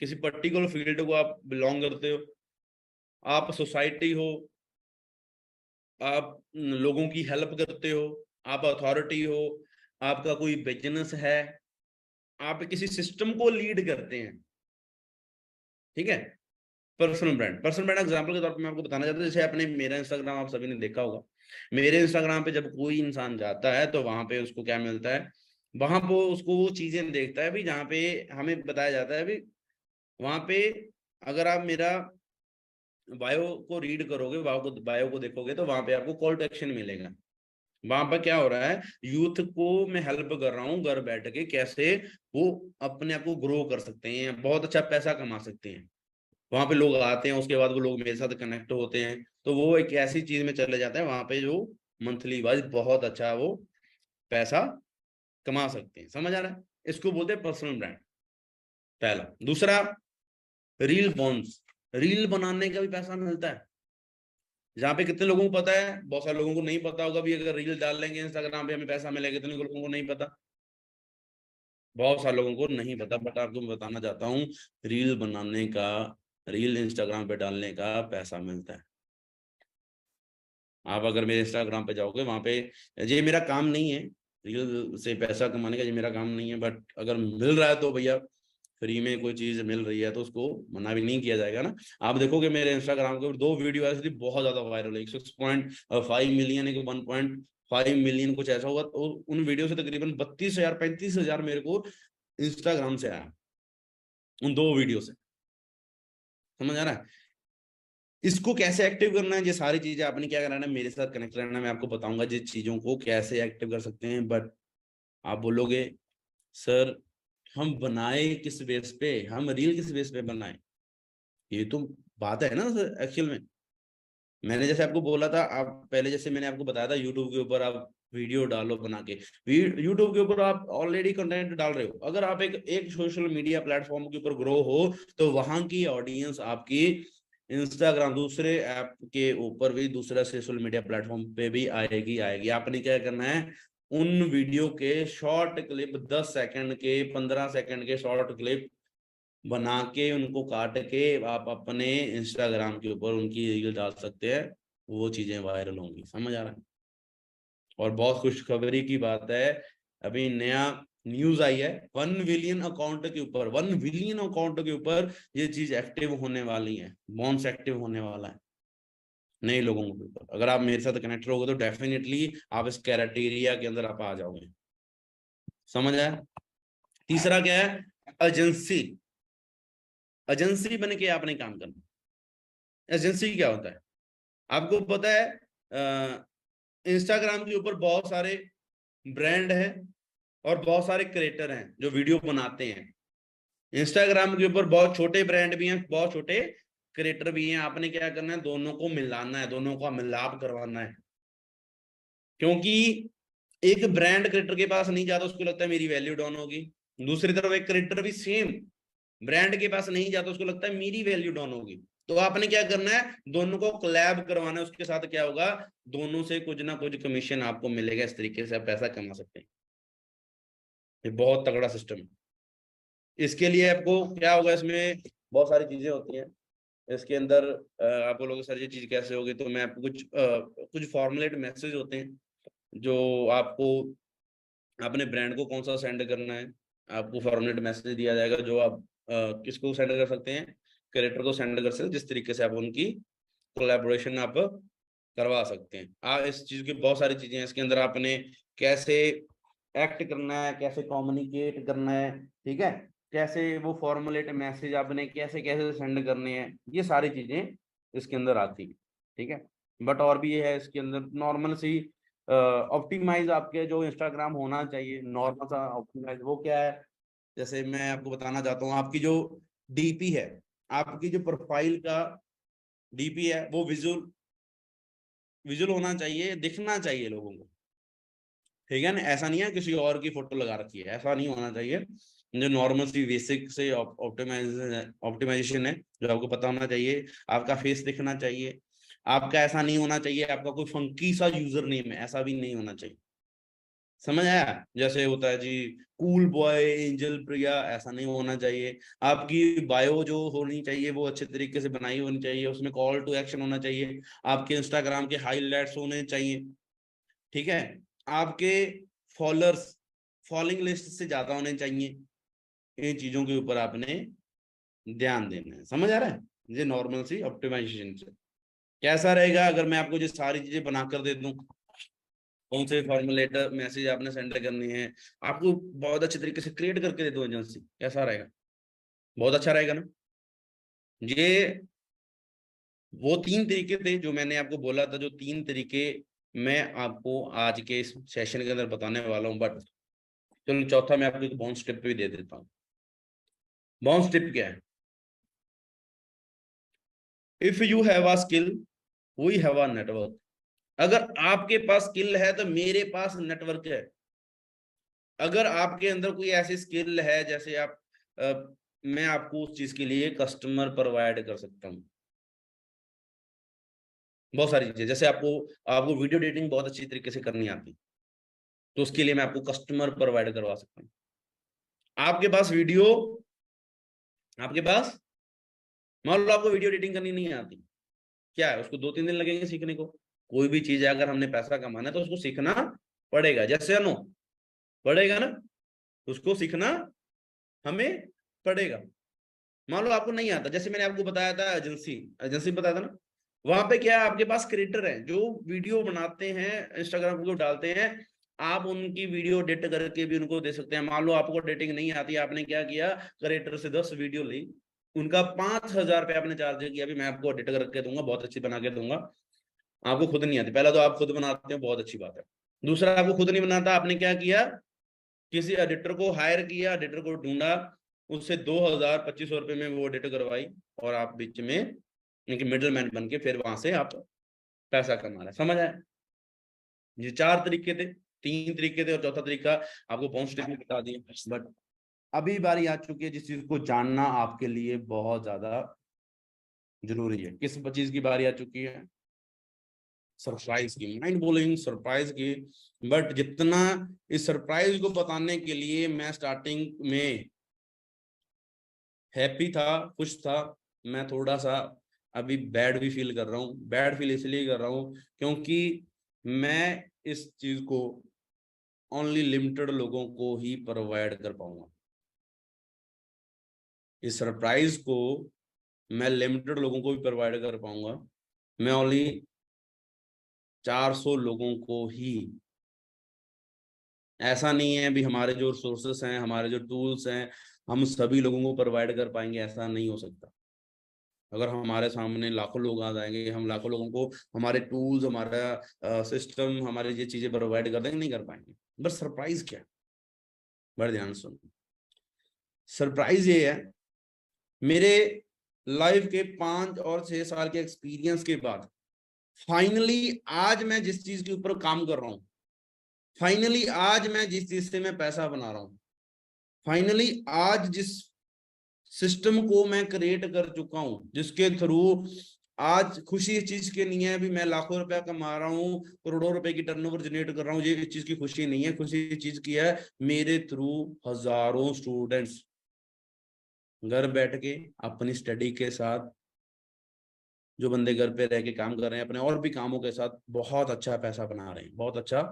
किसी पर्टिकुलर फील्ड को आप बिलोंग करते हो, आप सोसाइटी हो, आप लोगों की हेल्प करते हो, आप अथॉरिटी हो, आपका कोई बिजनेस है, आप किसी सिस्टम को लीड करते हैं, ठीक है। Personal brand, personal brand example के तौर पे मैं आपको बताना चाहता हूँ, जैसे आपने मेरा इंस्टाग्राम आप सभी ने देखा होगा, मेरे इंस्टाग्राम पे जब कोई इंसान जाता है तो वहां पे उसको क्या मिलता है, वहां पे उसको वो चीजें देखता है भी जहाँ पे हमें बताया जाता है भी, वहां पे अगर आप मेरा बायो को रीड करोगे, बायो को देखोगे, तो वहां पे आपको कॉल टू एक्शन मिलेगा। वहां पर क्या हो रहा है, यूथ को मैं हेल्प कर रहा हूँ घर बैठ के, कैसे वो अपने आप को ग्रो कर सकते हैं, बहुत अच्छा पैसा कमा सकते हैं। वहां पे लोग आते हैं, उसके बाद वो लोग मेरे साथ कनेक्ट होते हैं, तो वो एक ऐसी चीज में चले जाते हैं वहां पे जो मंथली वाइज बहुत अच्छा वो पैसा कमा सकते हैं। समझ आ रहा है। इसको बोलते हैं पर्सनल ब्रांड, पहला। दूसरा, रील बॉन्स, रील बनाने का भी पैसा मिलता है। जहाँ पे कितने लोगों को पता है, बहुत सारे लोगों को नहीं पता होगा भी, अगर रील डाल लेंगे इंस्टाग्राम पे हमें पैसा मिलेगा, कितने लोगों को नहीं पता, बहुत सारे लोगों को नहीं पता, बट आपको मैं बताना चाहता हूँ, रील बनाने का, रील इंस्टाग्राम पे डालने का पैसा मिलता है। आप अगर मेरे इंस्टाग्राम पे जाओगे, वहां पे, ये मेरा काम नहीं है रील से पैसा कमाने का, ये मेरा काम नहीं है, बट अगर मिल रहा है तो भैया, फ्री में कोई चीज मिल रही है तो उसको मना भी नहीं किया जाएगा ना। आप देखोगे मेरे इंस्टाग्राम के ऊपर 2 वीडियो ऐसी थी, बहुत ज्यादा वायरल है, 6.5 मिलियन, 1.5 मिलियन कुछ ऐसा हुआ, तो उन वीडियो से तकरीबन 32,000 35,000 मेरे को इंस्टाग्राम से आया, उन 2 वीडियो से। समझ आ रहा है। इसको कैसे एक्टिव करना है, ये सारी चीजें आपने क्या करना है, मेरे साथ कनेक्ट रहना है, मैं आपको बताऊंगा जिस चीजों को कैसे एक्टिव कर सकते हैं। बट आप बोलोगे सर हम बनाए किस बेस पे, हम रील किस बेस पे बनाए, ये तो बात है ना सर एक्चुअल में। मैंने जैसे आपको बोला था, आप पहले जैसे मैंने आपको बताया था यूट्यूब के ऊपर आप वीडियो डालो बना के, यूट्यूब के ऊपर आप ऑलरेडी कंटेंट डाल रहे हो। अगर आप एक सोशल मीडिया प्लेटफॉर्म के ऊपर ग्रो हो तो वहां की ऑडियंस आपकी इंस्टाग्राम दूसरे ऐप के ऊपर भी, दूसरा सोशल मीडिया प्लेटफॉर्म पे भी आएगी आएगी। आपने क्या करना है, उन वीडियो के शॉर्ट क्लिप 10 सेकंड के 15 सेकंड के शॉर्ट क्लिप बना के उनको काट के आप अपने इंस्टाग्राम के ऊपर उनकी रील डाल सकते हैं, वो चीजें वायरल होंगी। समझ आ रहा है? और बहुत खुशखबरी की बात है, अभी नया न्यूज आई है, 1 बिलियन अकाउंट के ऊपर, 1 बिलियन अकाउंट के ऊपर ये चीज एक्टिव होने वाली है, बॉन्स एक्टिव होने वाला है नए लोगों के ऊपर। अगर आप मेरे साथ कनेक्ट रहोगे तो डेफिनेटली आप इस क्राइटेरिया के अंदर आप आ जाओगे। समझ आया? तीसरा क्या है, एजेंसी। एजेंसी बन के आपने काम करना। एजेंसी क्या होता है आपको पता है? इंस्टाग्राम के ऊपर बहुत सारे ब्रांड हैं और बहुत सारे क्रिएटर हैं जो वीडियो बनाते हैं। इंस्टाग्राम के ऊपर बहुत छोटे ब्रांड भी हैं, बहुत छोटे क्रिएटर भी हैं। आपने क्या करना है, दोनों को मिलाना है, दोनों का मिलाप करवाना है। क्योंकि एक ब्रांड क्रिएटर के पास नहीं जाता, उसको लगता है मेरी वैल्यू डाउन होगी। दूसरी तरफ एक क्रिएटर भी सेम ब्रांड के पास नहीं जाता, उसको लगता है मेरी वैल्यू डाउन होगी। तो आपने क्या करना है, दोनों को कोलैब करवाना है। उसके साथ क्या होगा, दोनों से कुछ ना कुछ कमीशन आपको मिलेगा। इस तरीके से आप पैसा कमा सकते हैं। ये बहुत तगड़ा सिस्टम है। इसके लिए आपको क्या होगा, इसमें बहुत सारी चीजें होती हैं। इसके अंदर आप बोलोगे सर ये चीज कैसे होगी, तो मैं आपको कुछ फॉर्मुलेट मैसेज होते हैं जो आपको अपने ब्रांड को कौन सा सेंड करना है, आपको फॉर्मेट मैसेज दिया जाएगा जो आप किसको सेंड कर सकते हैं, क्रिएटर को सेंड कर सकते हैं, जिस तरीके से आप उनकी कोलैबोरेशन आप करवा सकते हैं। इस चीज की बहुत सारी चीजें हैं इसके अंदर। आपने कैसे एक्ट करना है, कैसे कम्युनिकेट करना है, ठीक है, कैसे वो फॉर्मुलेट मैसेज आपने कैसे कैसे सेंड करने हैं, ये सारी चीजें इसके अंदर आती है। ठीक है, बट और भी ये है इसके अंदर नॉर्मल सी ऑप्टिमाइज आपके जो इंस्टाग्राम होना चाहिए, नॉर्मल सा ऑप्टिमाइज वो क्या है, जैसे मैं आपको बताना चाहता हूँ, आपकी जो डीपी है, आपकी जो प्रोफाइल का डीपी है वो विजुअल विजुअल होना चाहिए, दिखना चाहिए लोगों को। ठीक है ना, ऐसा नहीं है किसी और की फोटो लगा रखी है, ऐसा नहीं होना चाहिए। जो नॉर्मल सी बेसिक से ऑप्टिमाइजेशन है जो आपको पता होना चाहिए, आपका फेस दिखना चाहिए। आपका ऐसा नहीं होना चाहिए आपका कोई फंकी सा यूजर नेम है, ऐसा भी नहीं होना चाहिए। समझ आया? जैसे होता है जी कूल बॉय एंजल प्रिया, ऐसा नहीं होना चाहिए। आपकी बायो जो होनी चाहिए वो अच्छे तरीके से बनाई होनी चाहिए, उसमें कॉल टू एक्शन होना चाहिए। आपके इंस्टाग्राम के हाईलाइट्स होने चाहिए। ठीक है, आपके फॉलोअर्स फॉलोइंग लिस्ट से ज्यादा होने चाहिए। इन चीजों के ऊपर आपने ध्यान देना है। समझ आ रहा है? ये नॉर्मल सी ऑप्टिमाइजेशन से कैसा रहेगा अगर मैं आपको ये सारी चीजें बनाकर दे दूं, कौन से फॉर्मुलेटर मैसेज आपने सेंड करनी है, आपको बहुत अच्छे तरीके से क्रिएट करके दे दो एजेंसी, कैसा रहेगा? बहुत अच्छा रहेगा ना? ये वो 3 तरीके थे जो मैंने आपको बोला था, जो 3 तरीके मैं आपको आज के इस सेशन के अंदर बताने वाला हूँ। बट चलो चौथा मैं आपको एक बाउंस टिप भी दे देता हूँ। बाउंस टिप क्या है? If you have a skill we have a network. अगर आपके पास स्किल है तो मेरे पास नेटवर्क है। अगर आपके अंदर कोई ऐसी स्किल है, जैसे आप मैं आपको उस चीज के लिए कस्टमर प्रोवाइड कर सकता हूँ। बहुत सारी चीजें, जैसे आपको आपको वीडियो एडिटिंग बहुत अच्छी तरीके से करनी आती, तो उसके लिए मैं आपको कस्टमर प्रोवाइड करवा सकता हूँ। आपके पास वीडियो आपके पास मान लो आपको वीडियो एडिटिंग करनी नहीं आती, क्या है, उसको 2-3 दिन लगेंगे सीखने को। कोई भी चीज है अगर हमने पैसा कमाना है तो उसको सीखना पड़ेगा, जैसे अनु पड़ेगा ना, उसको सीखना हमें पड़ेगा। मान लो आपको नहीं आता, जैसे मैंने आपको बताया था एजेंसी एजेंसी बताया था ना, वहां पे क्या है, आपके पास क्रिएटर हैं जो वीडियो बनाते हैं, इंस्टाग्राम को डालते हैं। आप उनकी वीडियो एडिट करके भी उनको दे सकते हैं। मान लो आपको एडिटिंग नहीं आती, आपने क्या किया, क्रिएटर से 10 वीडियो ली, उनका 5,000 रुपये आपने चार्ज किया, अभी मैं आपको एडिट करके दूंगा, बहुत अच्छी बना के दूंगा। आपको खुद नहीं आती, पहला तो आप खुद बनाते हो, बहुत अच्छी बात है। दूसरा, आपको खुद नहीं बनाता, आपने क्या किया, किसी एडिटर को हायर किया, एडिटर को ढूंढा, उससे 2,000-2,500 रुपये में वो एडिट करवाई, और आप बीच में इनके मिडल मैन बन के फिर वहां से आप पैसा कमा रहा है। समझ आया? ये 4 तरीके थे, 3 तरीके थे और चौथा तरीका आपको पॉजिटिव में बता दिए। बट अभी बारी आ चुकी है जिस चीज को जानना आपके लिए बहुत ज्यादा जरूरी है। किस चीज की बारी आ चुकी है? सरप्राइज की, माइंड ब्लोइंग सरप्राइज की। बट जितना इस सरप्राइज को बताने के लिए मैं स्टार्टिंग में हैप्पी था, खुश था, मैं थोड़ा सा अभी बैड भी फील कर रहा हूँ। बैड फील इसलिए कर रहा हूँ क्योंकि मैं इस चीज को ओनली लिमिटेड लोगों को ही प्रोवाइड कर पाऊंगा। इस सरप्राइज को मैं लिमिटेड लोगों को भी प्रोवाइड कर पाऊंगा। मैं ओनली 400 लोगों को ही, ऐसा नहीं है भी हमारे जो रिसोर्सेस हैं, हमारे जो टूल्स हैं, हम सभी लोगों को प्रोवाइड कर पाएंगे, ऐसा नहीं हो सकता। अगर हमारे सामने लाखों लोग आ जाएंगे, हम लाखों लोगों को हमारे टूल्स, हमारा सिस्टम, हमारी ये चीजें प्रोवाइड कर देंगे, नहीं कर पाएंगे। बस सरप्राइज क्या है, बड़े ध्यान सुनो। सरप्राइज ये है, मेरे लाइफ के 5 और 6 साल के एक्सपीरियंस के बाद फाइनली आज मैं जिस चीज के ऊपर काम कर रहा हूँ, फाइनली आज मैं जिस चीज से मैं पैसा बना रहा हूँ, फाइनली आज जिस सिस्टम को मैं क्रिएट कर चुका हूं, जिसके थ्रू आज खुशी इस चीज की नहीं है भी मैं लाखों रुपया कमा रहा हूँ, करोड़ों रुपए की टर्नओवर जनरेट कर रहा हूँ, ये इस चीज की खुशी नहीं है। खुशी इस चीज की है, मेरे थ्रू हजारों स्टूडेंट्स घर बैठ के अपनी स्टडी के साथ, जो बंदे घर पे रह के काम कर रहे हैं, अपने और भी कामों के साथ बहुत अच्छा पैसा बना रहे हैं, बहुत अच्छा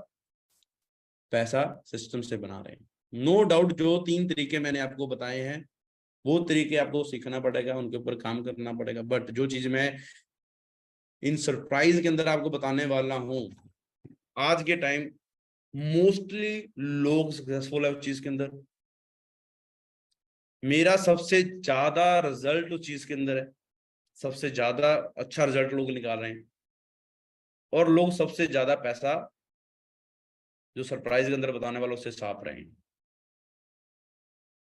पैसा सिस्टम से बना रहे हैं। नो डाउट जो 3 तरीके मैंने आपको बताए हैं वो तरीके आपको सीखना पड़ेगा, उनके ऊपर काम करना पड़ेगा। बट जो चीज मैं इन सरप्राइज के अंदर आपको बताने वाला हूं, आज के टाइम मोस्टली लोग सक्सेसफुल है उस चीज के अंदर। मेरा सबसे ज्यादा रिजल्ट उस चीज के अंदर है, सबसे ज्यादा अच्छा रिजल्ट लोग निकाल रहे हैं, और लोग सबसे ज्यादा पैसा जो सरप्राइज के अंदर बताने वालों से छाप रहे हैं।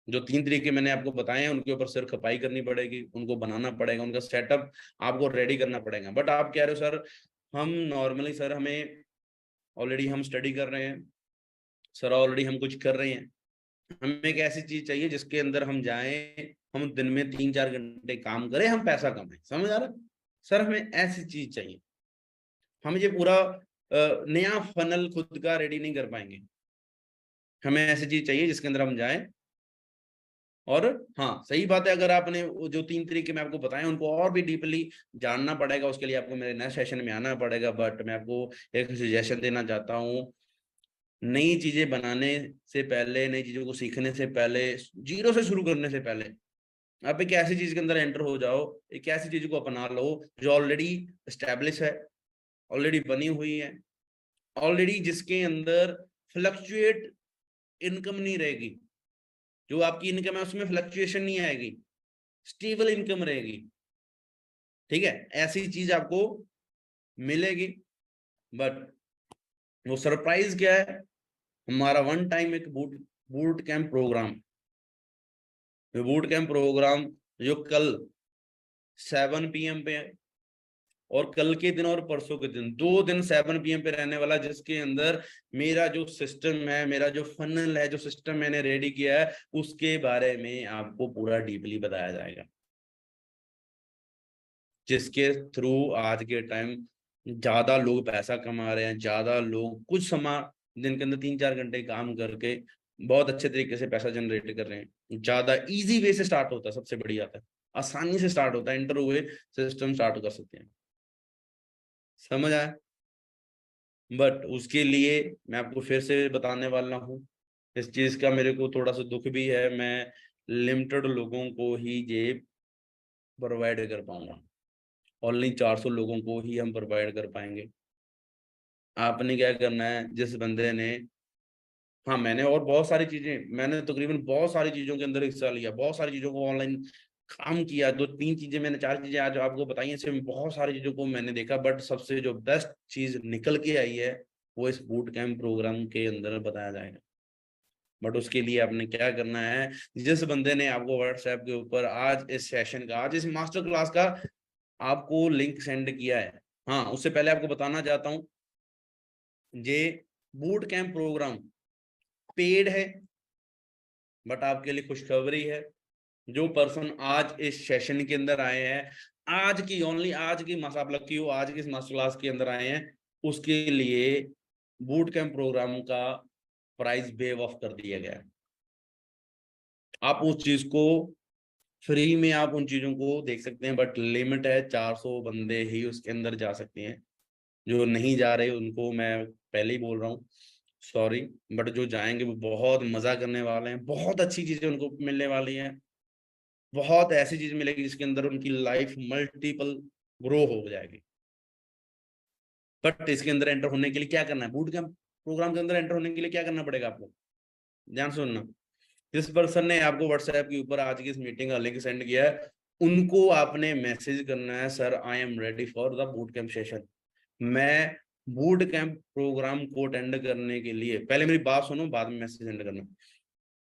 जो 3 तरीके मैंने आपको बताए हैं उनके ऊपर सिर खपाई करनी पड़ेगी, उनको बनाना पड़ेगा, उनका सेटअप आपको रेडी करना पड़ेगा। बट आप कह रहे हो सर हम नॉर्मली, सर हमें ऑलरेडी हम स्टडी कर रहे हैं, सर ऑलरेडी हम कुछ कर रहे हैं, हमें एक ऐसी चीज चाहिए जिसके अंदर हम जाएं, हम दिन में 3-4 घंटे काम करें, हम पैसा कमाएं। समझ आ रहा है? सर हमें ऐसी चीज चाहिए, हम ये पूरा नया फनल खुद का रेडी नहीं कर पाएंगे। हमें ऐसी चीज चाहिए जिसके अंदर हम जाएं। और हाँ सही बात है, अगर आपने जो 3 तरीके मैं आपको बताए उनको और भी डीपली जानना पड़ेगा, उसके लिए आपको मेरे नेक्स्ट सेशन में आना पड़ेगा। बट मैं आपको एक सजेशन देना चाहता हूँ, नई चीजें बनाने से पहले, नई चीजों को सीखने से पहले, जीरो से शुरू करने से पहले आप एक ऐसी चीज के अंदर एंटर हो जाओ, एक ऐसी चीज को अपना लो जो ऑलरेडी एस्टेब्लिश है, ऑलरेडी बनी हुई है, ऑलरेडी जिसके अंदर फ्लक्चुएट इनकम नहीं रहेगी। जो आपकी इनकम है उसमें फ्लक्चुएशन नहीं आएगी, स्टेबल इनकम रहेगी। ठीक है, ऐसी चीज आपको मिलेगी। बट वो सरप्राइज क्या है? हमारा वन टाइम एक boot camp program, boot camp program जो कल 7 PM पे है, और कल के दिन और परसों के दिन 2 दिन 7 PM पे रहने वाला, जिसके अंदर मेरा जो सिस्टम है, मेरा जो फनल है, जो सिस्टम मैंने रेडी किया है, उसके बारे में आपको पूरा डीपली बताया जाएगा, जिसके थ्रू आज के टाइम ज्यादा लोग पैसा कमा रहे हैं, ज्यादा लोग कुछ समय दिन के अंदर 3-4 घंटे काम करके बहुत अच्छे तरीके से पैसा जनरेट कर रहे हैं। ज्यादा इजी वे से स्टार्ट होता है, सबसे बड़ी बात है, आसानी से स्टार्ट होता है, इंटर हुए सिस्टम स्टार्ट कर सकते हैं। समझ आया? बट उसके लिए मैं आपको फिर से बताने वाला हूँ, इस चीज का मेरे को थोड़ा सा दुख भी है, मैं लिमिटेड लोगों को ही ये प्रोवाइड कर पाऊंगा, ओनली 400 लोगों को ही हम प्रोवाइड कर पाएंगे। आपने क्या करना है, जिस बंदे ने, हाँ मैंने और बहुत सारी चीजें, मैंने तकरीबन बहुत सारी चीजों के अंदर हिस्सा लिया, बहुत सारी चीजों को ऑनलाइन काम किया, 2-3 चीजें मैंने, 4 चीजें आज आपको बताई हैं, इसमें बहुत सारी चीजों को मैंने देखा। बट सबसे जो बेस्ट चीज निकल के आई है वो इस बूट कैंप प्रोग्राम के अंदर बताया जाएगा। बट उसके लिए आपने क्या करना है, जिस बंदे ने आपको व्हाट्सएप के ऊपर आज इस सेशन का, आज इस मास्टर क्लास का आपको लिंक सेंड किया है, हाँ, उससे पहले आपको बताना चाहता हूँ, ये बूट कैंप प्रोग्राम पेड है, बट आपके लिए खुशखबरी है, जो पर्सन आज इस सेशन के अंदर आए हैं, आज की ओनली आज की आप लकी हो, आज की इस मास्टर क्लास के अंदर आए हैं, उसके लिए बूट कैंप प्रोग्राम का प्राइस वेव ऑफ कर दिया गया है। आप उस चीज को फ्री में आप उन चीजों को देख सकते हैं, बट लिमिट है, 400 बंदे ही उसके अंदर जा सकते हैं। जो नहीं जा रहे उनको मैं पहले ही बोल रहा हूँ सॉरी, बट जो जाएंगे वो बहुत मजा करने वाले हैं, बहुत अच्छी चीजें उनको मिलने वाली हैं, बहुत ऐसी चीज मिलेगी जिसके अंदर उनकी लाइफ मल्टीपल ग्रो हो जाएगी। बट इसके अंदर एंटर होने के लिए क्या करना है, बूट कैंप प्रोग्राम के अंदर एंटर होने के लिए क्या करना पड़ेगा आपको, ध्यान से सुनना। जिस पर्सन ने आपको व्हाट्सएप के ऊपर आज की इस मीटिंग का लिंक सेंड किया है, उनको आपने मैसेज करना है, sir I am ready for the boot camp session. मैं बूट कैंप प्रोग्राम को अटेंड करने के लिए, पहले मेरी बात सुनो बाद में मैसेज सेंड करना,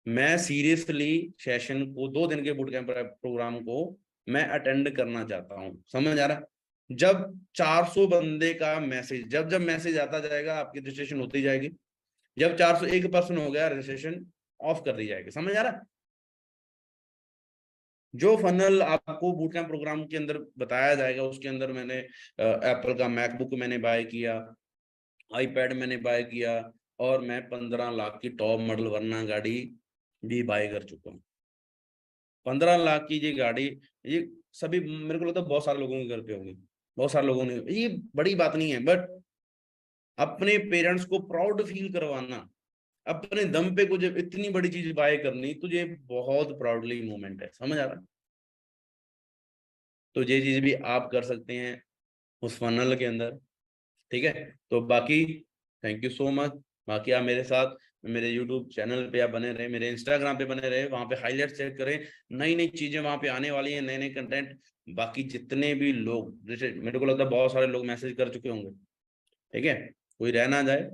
मैं सीरियसली सेशन को 2 दिन के बूट कैंप प्रोग्राम को मैं अटेंड करना चाहता हूँ, समझ आ रहा। जब 400 बंदे का मैसेज, जब जब मैसेज आता जाएगा आपकी रजिस्ट्रेशन होती जाएगी, जब 401 पर्सन हो गया रजिस्ट्रेशन ऑफ कर दी जाएगी, समझ आ रहा। जो फनल आपको बूट कैंप प्रोग्राम के अंदर बताया जाएगा, उसके अंदर मैंने एप्पल का मैकबुक मैंने बाय किया, आईपैड मैंने बाय किया, और मैं 15 लाख की टॉप मॉडल वरना गाड़ी भी बाय कर चुका हूँ। 15 लाख की ये गाड़ी, ये सभी मेरे को लगता है बहुत सारे लोगों के घर पे होंगी, बहुत सारे लोगों ने, ये बड़ी बात नहीं है, बट अपने पेरेंट्स को प्राउड फील करवाना, अपने दम पे कुछ इतनी बड़ी चीज बाय करनी, तो ये बहुत प्राउडली मोमेंट है, समझ आ रहा। तो ये चीज भी आप कर सकते हैं उस फनल के अंदर, ठीक है। तो बाकी थैंक यू सो मच। बाकी आप मेरे साथ मेरे यूट्यूब चैनल पे आप बने रहे, मेरे इंस्टाग्राम पे बने रहे, वहां पे हाईलाइट चेक करें, नई नई चीजें वहां पे आने वाली है, नए नए कंटेंट। बाकी जितने भी लोग, जैसे मेरे को लगता है बहुत सारे लोग मैसेज कर चुके होंगे, ठीक है, कोई रह ना जाए,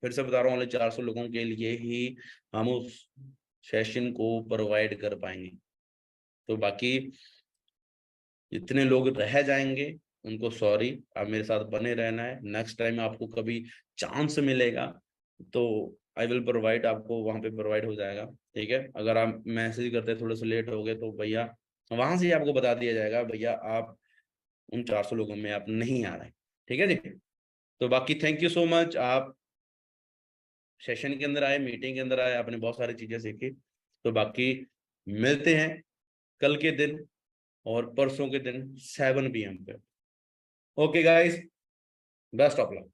फिर से बता रहा हूँ, 400 लोगों के लिए ही हम उस सेशन को प्रोवाइड कर पाएंगे। तो बाकी जितने लोग रह जाएंगे उनको सॉरी, आप मेरे साथ बने रहना है, नेक्स्ट टाइम आपको कभी चांस मिलेगा तो आई विल प्रोवाइड, आपको वहां पे प्रोवाइड हो जाएगा, ठीक है। अगर आप मैसेज करते थोड़े से लेट हो गए तो भैया वहां से ही आपको बता दिया जाएगा, भैया आप उन 400 लोगों में आप नहीं आ रहे, ठीक है जी। तो बाकी थैंक यू सो मच, आप सेशन के अंदर आए, मीटिंग के अंदर आए, आपने बहुत सारी चीजें सीखी। तो बाकी मिलते हैं कल के दिन और परसों के दिन 7 PM पे। Okay guys, best of luck.